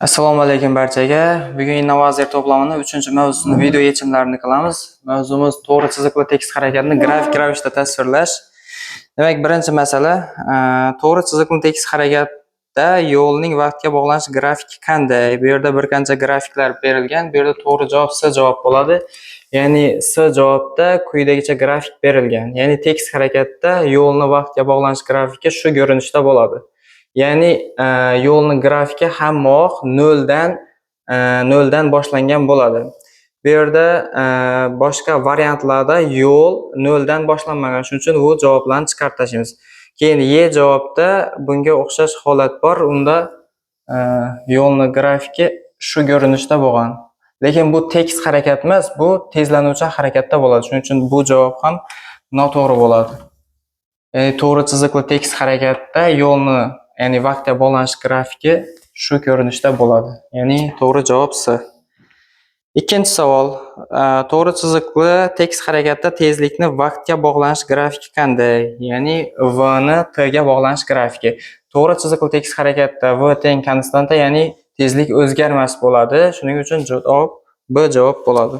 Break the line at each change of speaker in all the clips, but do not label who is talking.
Assalomu alaykum barchaga. Bugun Innovaziya to'plamining 3-mavzusini video yechimlarini qilamiz. Mavzumiz to'g'ri chiziqli tekis harakatni grafik ravishda tasvirlash. Demak, birinchi masala, to'g'ri chiziqli tekis harakatda yo'lning vaqtga bog'lanish grafiki qanday? Bu yerda bir qancha grafiklar berilgan. Bu yerda to'g'ri javob C javob bo'ladi. Ya'ni C javobda quyidagicha grafik berilgan. Ya'ni tekis harakatda yo'lni vaqtga bog'lanish grafiki shu ko'rinishda bo'ladi. Ya'ni yo'lning grafiki hammoq 0dan boshlangan bo'ladi. Bu yerda boshqa variantlarda yo'l 0dan boshlanmagan. Shuning uchun bu javoblarni chiqarib tashlaymiz. Keyin Y javobda bunga o'xshash holat bor. Unda yo'lning grafiki shu ko'rinishda bo'lgan. Lekin bu tekis harakat emas, bu tezlanuvchi harakatda bo'ladi. Shuning uchun bu javob ham noto'g'ri bo'ladi. Ya'ni to'g'ri chiziqli tekis harakatda yo'lni ya'ni vaqtga bog'lanish grafiki shu ko'rinishda bo'ladi. Ya'ni to'g'ri javob C. Ikkinchi savol. To'g'ri chiziqli tekis harakatda tezlikni vaqtga bog'lanish grafiki qanday? Ya'ni V ni T ga bog'lanish grafiki. To'g'ri chiziqli tekis harakatda V teng konstanta, ya'ni tezlik o'zgarmas bo'ladi. Shuning uchun javob B javob bo'ladi.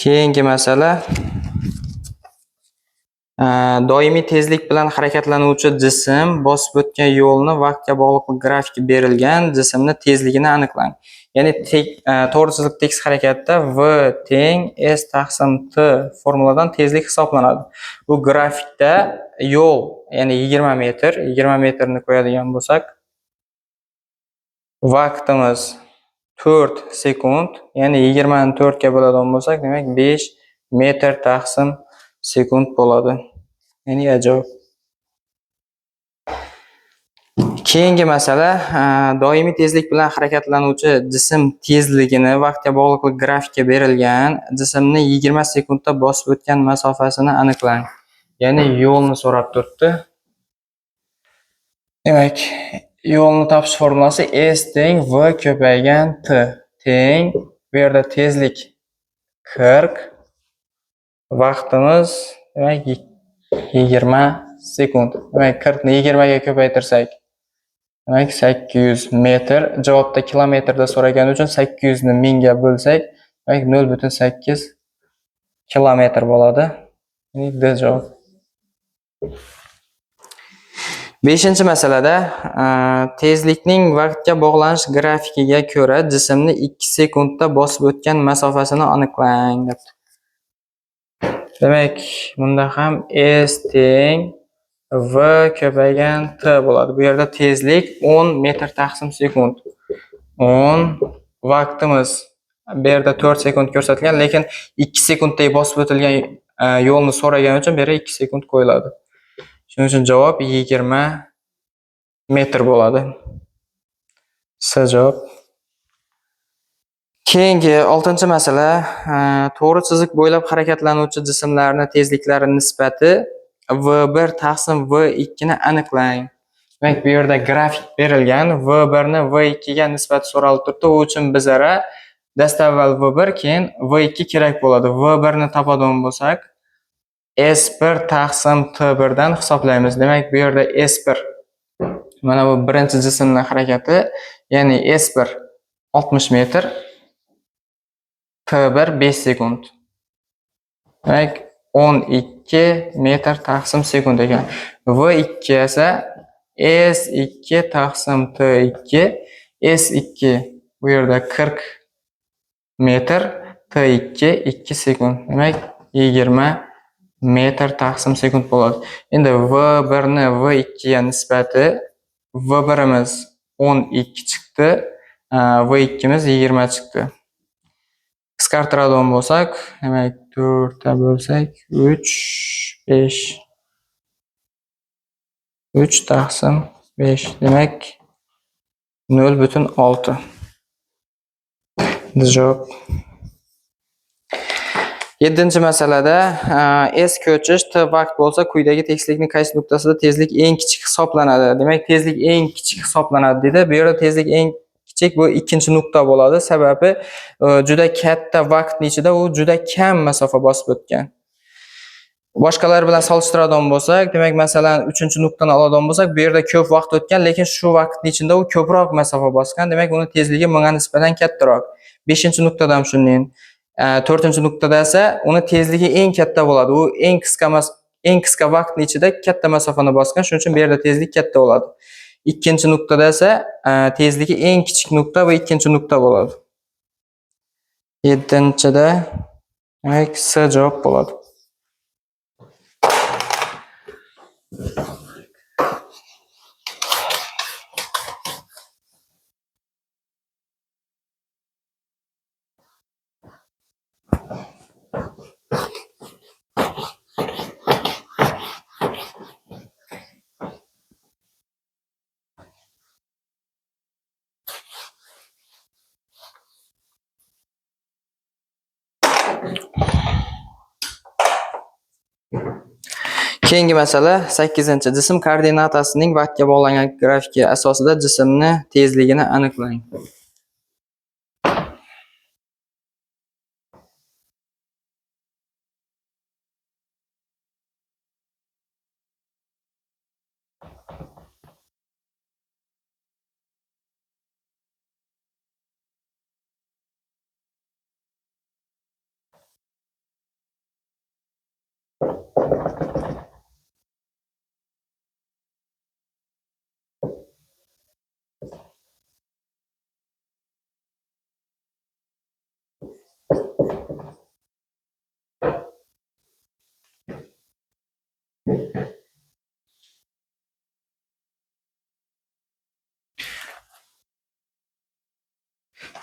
Keyingi masala. Doimiy tezlik bilan harakatlanuvchi jism bosib o'tgan yo'lni vaqtga bog'liq grafiki berilgan jismni tezligini aniqlang. Ya'ni to'g'ri chiziqli tekis harakatda V teng S taqsim T formuladan tezlik hisoblanadi. Bu grafikda yo'l, ya'ni 20 metrni qo'yadigan bo'lsak, vaqtimiz 4 sekund, ya'ni 20 ni 4 ga bo'ladigan bo'lsak, demak 5 metr taqsim sekund bo'ladi. Ya'ni javob. Keyingi masala, doimiy tezlik bilan harakatlanuvchi jism tezligini vaqtga bog'liq grafikka berilgan jismni 20 sekundda bosib o'tgan masofasini aniqlang. Ya'ni yo'lni so'rab turibdi. Demak, yo'lni topish formulasi S teng V ko'paygan T teng bu yerda tezlik 40, vaqtimiz demak 20 sekund. Demak 40 ni 20 ga ko'paytirsak, demak 800 metr. Javobda kilometrda so'ragani uchun 800 ni 1000 ga bo'lsak, demak 0.8 kilometr bo'ladi. Ya'ni D javob. 5-masalada tezlikning vaqtga bog'lanish grafikiga ko'ra jismni 2 sekundda bosib o'tgan masofasini aniqlang. Demak, bunda ham S teng V ko'paygan T bo'ladi. Bu yerda tezlik 10 metr taqsim sekund. 10 vaqtimiz bu yerda 4 sekund ko'rsatilgan, lekin 2 sekundda bosib o'tilgan yo'lni so'ragani uchun bu yerga 2 sekund qo'yiladi. Shuning uchun javob 20 metr bo'ladi. C javob. Keyingi 6-masala, to'g'ri chiziq bo'ylab harakatlanuvchi jismlarning tezliklari nisbati V1 taqsim V2 ni aniqlang. Demak, bu yerda grafik berilgan, V1 ni V2 ga nisbati so'ralib turibdi. U uchun bizlara dastavval V1, keyin V2 kerak bo'ladi. V1 ni topadigan bo'lsak, S1 taqsim T1 dan hisoblaymiz. Demak, bu yerda S1 mana bu birinchi jismning harakati, ya'ni S1 60 metr, T1 5 sekund. Demak, 12 metr taqsim sekund ekan. V2 esa S2 taqsim T2, S2 bu yerda 40 metr, T2 2 sekund. Demak, 20 metr taqsim sekund bo'ladi. Endi V1 ni V2 ga nisbati V1imiz 12 chiqdi, V2miz 20 chiqdi. Qisqartiradigan bo'lsak, demak 4 ta bo'lsak 3 5 3 taqsim 5, demak 0.6. Javob. 7-masalada S ko'chish T vaqt bo'lsa, quyidagi tekislikning qaysi nuqtasida tezlik eng kichik hisoblanadi? Demak, tezlik eng kichik hisoblanadi dedi. Bu yerda tezlik eng kichik bu ikkinchi nuqta bo'ladi. Sababi juda katta vaqtning ichida u juda kam masofa bosib o'tgan. Boshqalar bilan solishtiradigan bo'lsak, demak, masalan, 3-nuqtani oladigan bo'lsak, bu yerda ko'p vaqt o'tgan, lekin shu vaqtning ichida u ko'proq masofa bosgan. Demak, uni tezligi bunga nisbatan kattaroq. 5-nuqtada ham shunday. 4-nuqtada esa uni tezligi eng katta bo'ladi. U eng qisqa vaqtning ichida katta masofani bosgan, shuning uchun bu yerda tezlik katta bo'ladi. 2-nuqtada esa tezligi eng kichik nuqta va 2-nuqta bo'ladi. 7-da demak, C javob bo'ladi. Keyingi masala 8-chi. Jism koordinatasining vaqtga bog'langan grafiki asosida jismni tezligini aniqlang.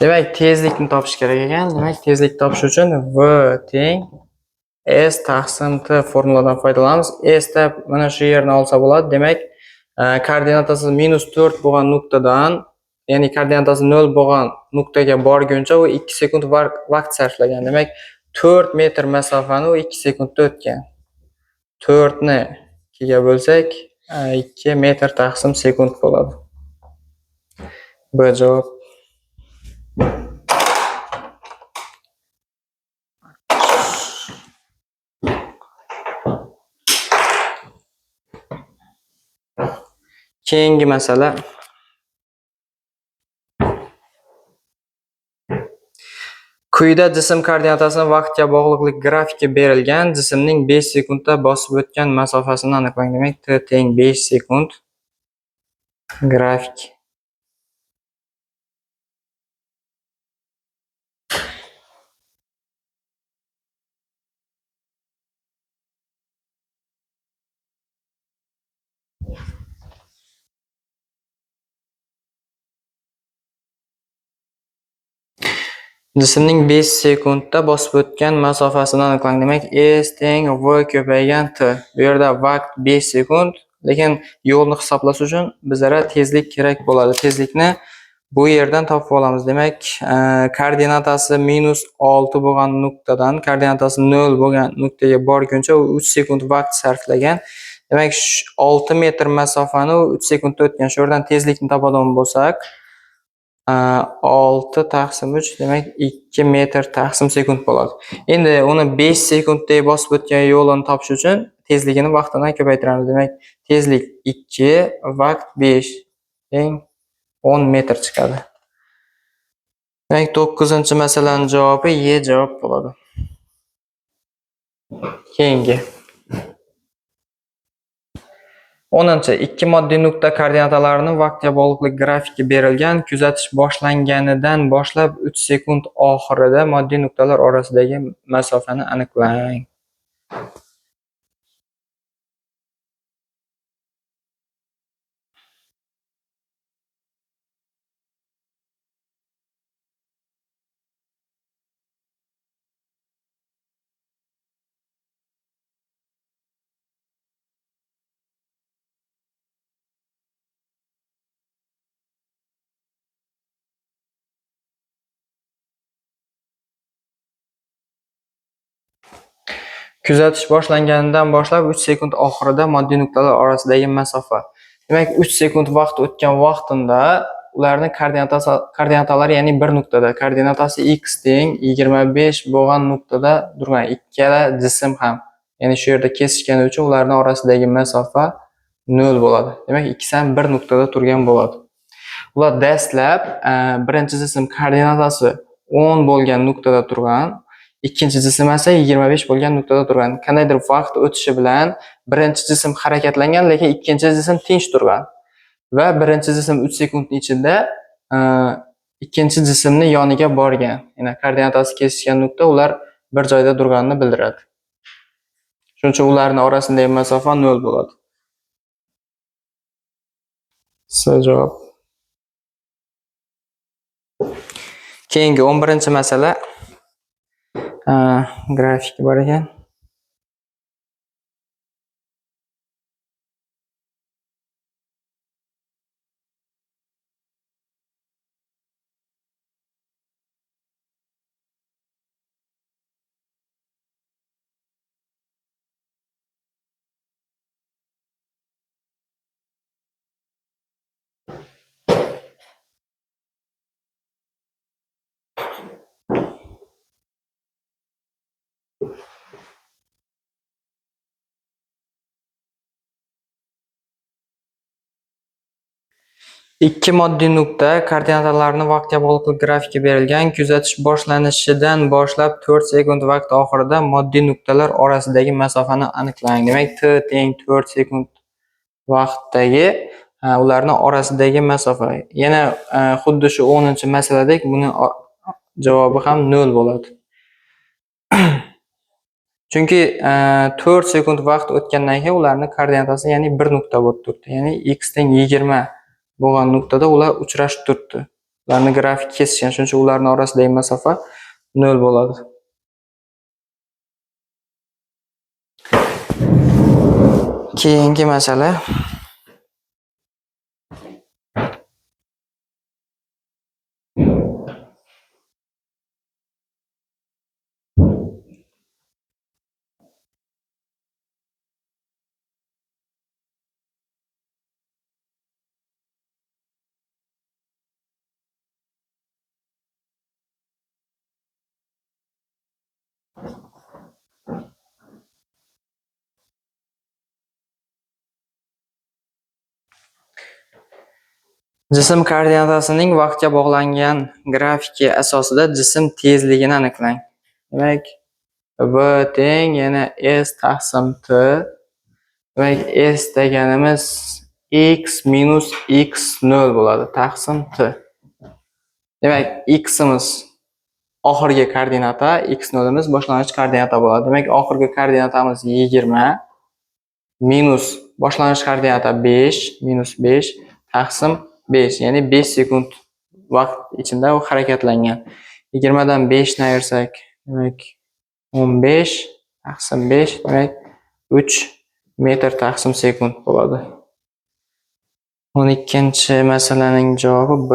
Demak, tezlikni topish kerak ekan. Demak, tezlik topish uchun V teng S taqsim T formuladan foydalanamiz. S da mana shu yerni olsa bo'ladi. Demak, koordinatasi -4 bo'lgan nuqtadan, ya'ni koordinatasi 0 bo'lgan nuqtaga borguncha u 2 sekund vaqt sarflagan. Demak, 4 metr masofani u 2 sekundda o'tgan. 4 ni 2 ga bo'lsak, 2 metr taqsim sekund bo'ladi. B javob. Keyingi masala quyida jism koordinatasining vaqtga bog'liqlik grafiki berilgan. Jismning 5 sekundda bosib o'tgan masofasini aniqlang. Demak, T teng 5 sekund grafik. Jismning 5 sekundda bosib o'tgan masofasini aniqlang. Demak, S teng V ko'paygan T. Bu yerda vaqt 5 sekund, lekin yo'lni hisoblash uchun bizga tezlik kerak bo'ladi. Tezlikni bu yerdan topib olamiz. Demak, koordinatasi -6 bo'lgan nuqtadan koordinatasi 0 bo'lgan nuqtaga borguncha u 3 sekund vaqt sarflagan. Demak, 6 metr masofani u 3 sekundda o'tgan. Shu yerdan tezlikni topadigan bo'lsak, 6 taqsim 3 demak 2 metr taqsim sekund bo'ladi. Endi uni 5 sekundda bosib o'tgan yo'lini topish uchun tezligini vaqtidan ko'paytiramiz. Demak, tezlik 2, vaqt 5 teng 10 metr chiqadi. Demak, 9-masalaning javobi Y javob bo'ladi. Keyingi 10-chi. Ikki moddiy nuqta koordinatalarining vaqtga bog'liqlik grafiki berilgan. Kuzatish boshlanganidan boshlab 3 sekund oxirida moddiy nuqtalar orasidagi masofani aniqlang. Kuzatish boshlanganidan boshlab 3 sekund oxirida moddiy nuqtalar orasidagi masofa. Demak, 3 sekund vaqt o'tgan vaqtida ularning koordinatalari, ya'ni bir nuqtada koordinatasi x teng 25 bo'lgan nuqtada turgan ikkala jism ham, Ya'ni shu yerda kesishgani uchun ularning orasidagi masofa 0 bo'ladi. Demak, ikkisi ham bir nuqtada turgan bo'ladi. Ular dastlab birinchi jism koordinatasi 10 bo'lgan nuqtada turgan, ikkinchi jism esa 25 bo'lgan nuqtada turgan. Qandaydir vaqt o'tishi bilan birinchi jism harakatlangan, lekin ikkinchi jism tinch turgan. Va birinchi jism 3 sekundning ichida ikkinchi jismni yoniga borgan. Ya'ni koordinatasi kesishgan nuqta ular bir joyda turganini bildiradi. Shuning uchun ularning orasidagi masofa 0 bo'ladi. C javob. Keyingi 11-masala grafik bor ekan. Ikki moddiy nuqta koordinatalarini vaqtga bog'liq grafikka berilgan. Kuzatish boshlanishidan boshlab 4 sekund vaqt oxirida moddiy nuqtalar orasidagi masofani aniqlang. Demak, t teng 4 sekund vaqtdagi ularning orasidagi masofa. Yana xuddi shu 10-masaladek buni javobi ham 0 bo'ladi. Chunki 4 sekund vaqt o'tgandan keyin ularning koordinatasi ya'ni bir nuqta bo'lib turibdi. Ya'ni x teng 20 bo'lgan nuqtada ular uchrashib turibdi. Ularni grafik kesishgan, shuning uchun ularning orasidagi masofa 0 bo'ladi. Keyingi masala jism koordinatasining vaqtga bog'langan grafiki asosida jism tezligini aniqlang. Demak, v teng yana s taqsim t. Demak, s deganimiz x minus x0 bo'ladi, taqsim t. Demak, ximiz oxirgi koordinata, x0imiz boshlang'ich koordinata bo'ladi. Demak, oxirgi koordinatamiz 20 minus boshlang'ich koordinata 5 minus 5 taqsim 5, ya'ni 5 sekund vaqt ichida u harakatlangan. 20 dan 5 ni ayirsak, demak 15 taqsim 5, demak 3 metr taqsim sekund bo'ladi. 12-masalaning javobi B.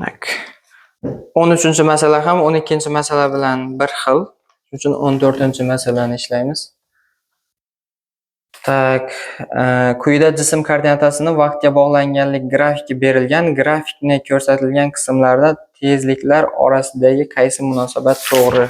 Tak. 13-masala ham 12-masala bilan bir xil. Shuning uchun 14-masalani ishlaymiz. Tak, quyida jism koordinatasini vaqtga bog'langanlik grafiki berilgan. Grafikni ko'rsatilgan qismlarda tezliklar orasidagi qaysi munosabat to'g'ri?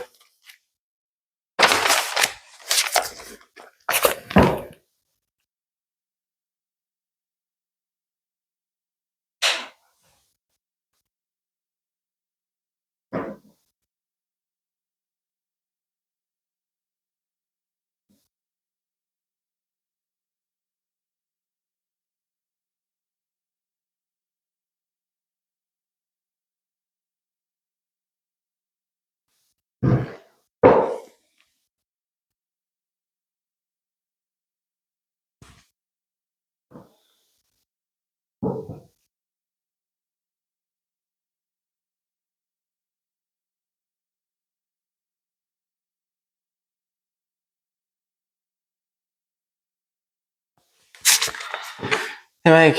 Demak,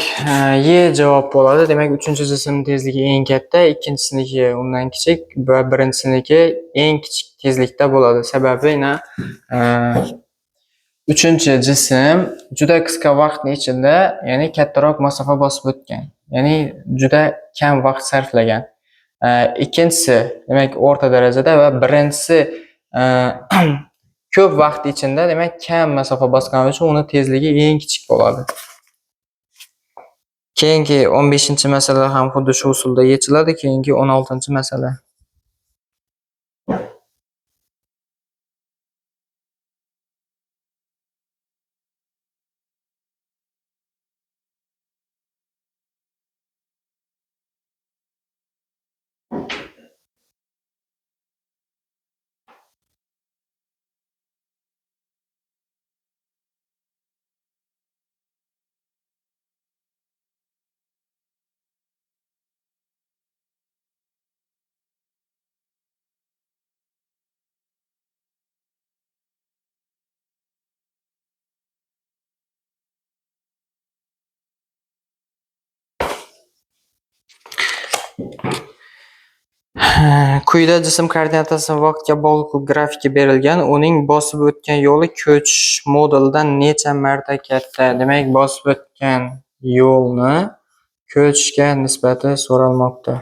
Y javob bo'ladi. Demak, uchinchi jism tezligi eng katta, ikkinchisiniki undan kichik va birinchisiniki eng kichik tezlikda bo'ladi. Sababi uchinchi jism juda qisqa vaqtni ichida, ya'ni kattaroq masofa bosib o'tgan. Ya'ni juda kam vaqt sarflagan. Ikkinchisi, demak, o'rta darajada va birinchisi ko'p vaqt ichida, demak, kam masofa bosgani uchun uni tezligi eng kichik bo'ladi. Keyingi 15-masala ham xuddi shu usulda yechiladi. Keyingi 16-masala. Quyida jism koordinatasi vaqtga bog'liq grafiki berilgan. Uning bosib o'tgan yo'li ko'chish modelidan necha marta katta? Demak, bosib o'tgan yo'lni ko'chishga nisbati so'ralmoqda.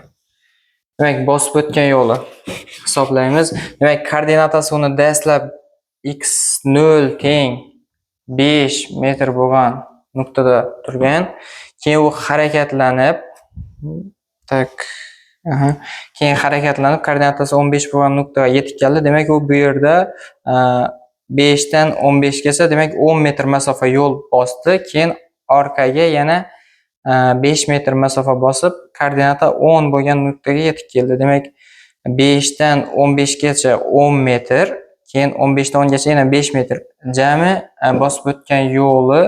Demak, bosib o'tgan yo'li hisoblaymiz. Demak, koordinatasi uni dastlab x0 teng 5 metr bo'lgan nuqtada turgan. Keyin u harakatlanib, koordinatasi 15 bo'lgan nuqtaga yetib keldi. Demak, u bu yerda 5 dan 15 gacha, demak 10 metr masofa yo'l bosdi. Keyin orqaga yana 5 metr masofa bosib, koordinata 10 bo'lgan nuqtaga yetib keldi. Demak, 5 dan 15 gacha 10 metr, keyin 15 dan 10 gacha yana 5 metr. Jami bosib o'tgan yo'li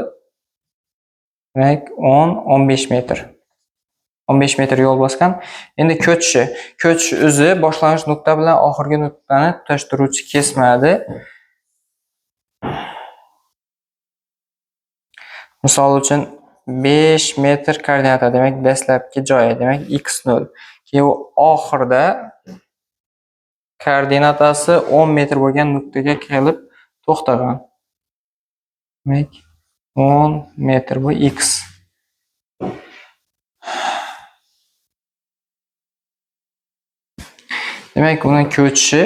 demak 10-15 metr. 15 metr yo'l bosgan. Endi ko'chish o'zi boshlang'ich nuqta bilan oxirgi nuqtani tutashtiruvchi kesmadi. Misol uchun 5 metr koordinata, demak dastlabki joyi, demak x0. Keyin u oxirida koordinatasi 10 metr bo'lgan nuqtaga kelib to'xtagan. Demak 10 metr bu x. Demak, uning ko'chishi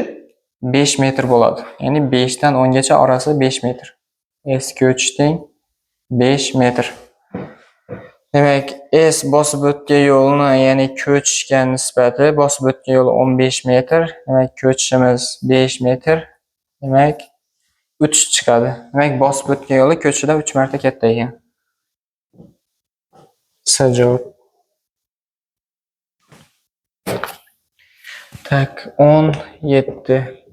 5 metr bo'ladi. Ya'ni 5 dan 10 gacha orasi 5 metr. S ko'chish teng 5 metr. Demak, S bosib o'tgan yo'lni, ya'ni ko'chishga nisbati bosib o'tgan yo'li 15 metr. Demak, ko'chishimiz 5 metr. Demak, 3 chiqadi. Demak, bosib o'tgan yo'li ko'chishidan 3 marta katta ekan. S javob. Tak, 17.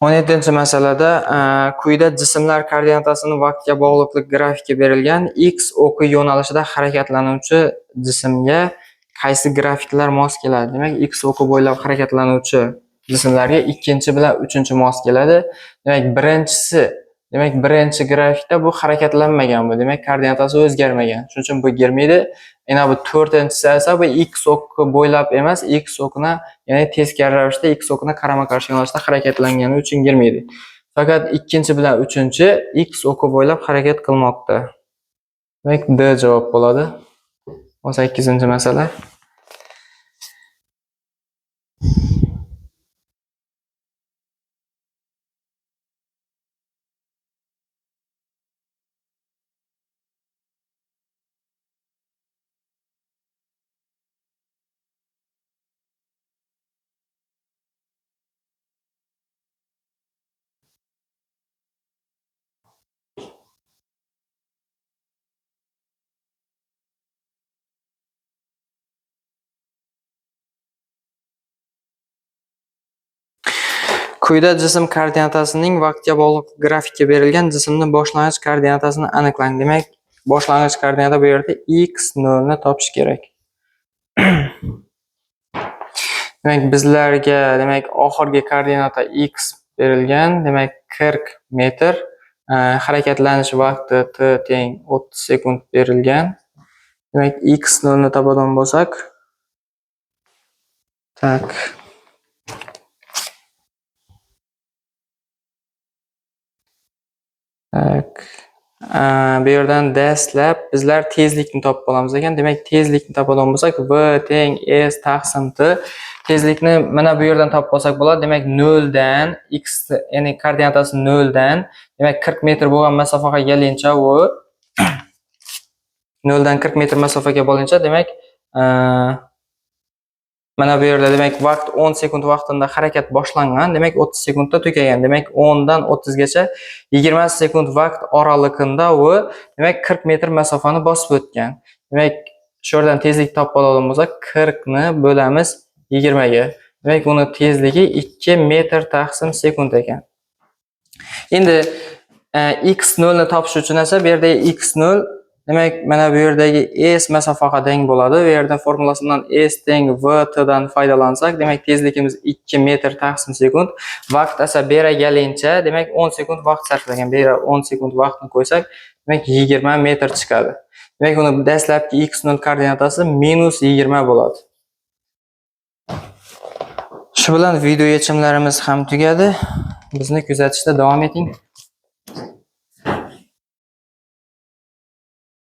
On yettinchi masalada quyida jismlar koordinatasini vaqtga bog'liqlik grafiki berilgan. X o'qi yo'nalishida harakatlanuvchi jismga qaysi grafiklar mos keladi? Demak, X o'qi bo'ylab harakatlanuvchi jismlarga ikkinchi bilan uchinchi mos keladi. Demak, birinchi grafikda bu harakatlanmagan bu. Demak, koordinatasi o'zgarmagan. Shuning uchun bu girmaydi. Yana bu to'rtinchisi esa bu X o'qi bo'ylab emas, X o'qini, ya'ni teskari ravishda X o'qini qarama-qarshi yo'nalishda harakatlangani uchun girmaydi. Faqat ikkinchi bilan uchinchi X o'qi bo'ylab harakat qilmoqda. Demak, D javob bo'ladi. 18-masala. Quyida jism koordinatasining vaqtga bog'liq grafikka berilgan jismning boshlang'ich koordinatasini aniqlang. Demak, boshlang'ich koordinata bu yerda x0 ni topish kerak. Demak, bizlarga oxirgi koordinata x berilgan. Demak, 40 metr. Harakatlanish vaqti t teng 30 sekund berilgan. Demak, x0 ni topadigan bo'lsak, tak. Bu yerdan dastlab bizlar tezlikni topib olamiz ekan. Demak, tezlikni topadigan bo'lsak, v teng s taqsim t. Tezlikni mana bu yerdan topib olsak bo'ladi. Demak, 0 dan x, ya'ni koordinatasi 0 dan, demak 40 metr bo'lgan masofaga kelincha u 0 dan 40 metr masofaga bo'lincha, demak, mana bu yerda demak vaqt 10 sekund vaqtida harakat boshlangan, demak 30 sekundda tugagan. Demak 10 dan 30 gacha 20 sekund vaqt oralig'ida u demak 40 metr masofani bosib o'tgan. Demak, shu yerdan tezlik topib oladigan bo'lsak, 40 ni bo'lamiz 20 ga. Demak, uni tezligi 2 metr taqsim sekund ekan. Endi x0 ni topish uchun esa bu yerda x0 demak, mana bu yerdagi s masofaga teng bo'ladi. Bu yerda formulasidan s teng v t dan foydalansak, demak tezligimiz 2 metr taqsim sekund. Vaqt esa beragancha, demak 10 sekund vaqt sarflagan. Bu yerga 10 sekund vaqtni qo'ysak, demak 20 metr chiqadi. Demak, uni dastlabki x0 koordinatasi -20 bo'ladi. Shu bilan video yechimlarimiz ham tugadi. Bizni kuzatishda davom eting.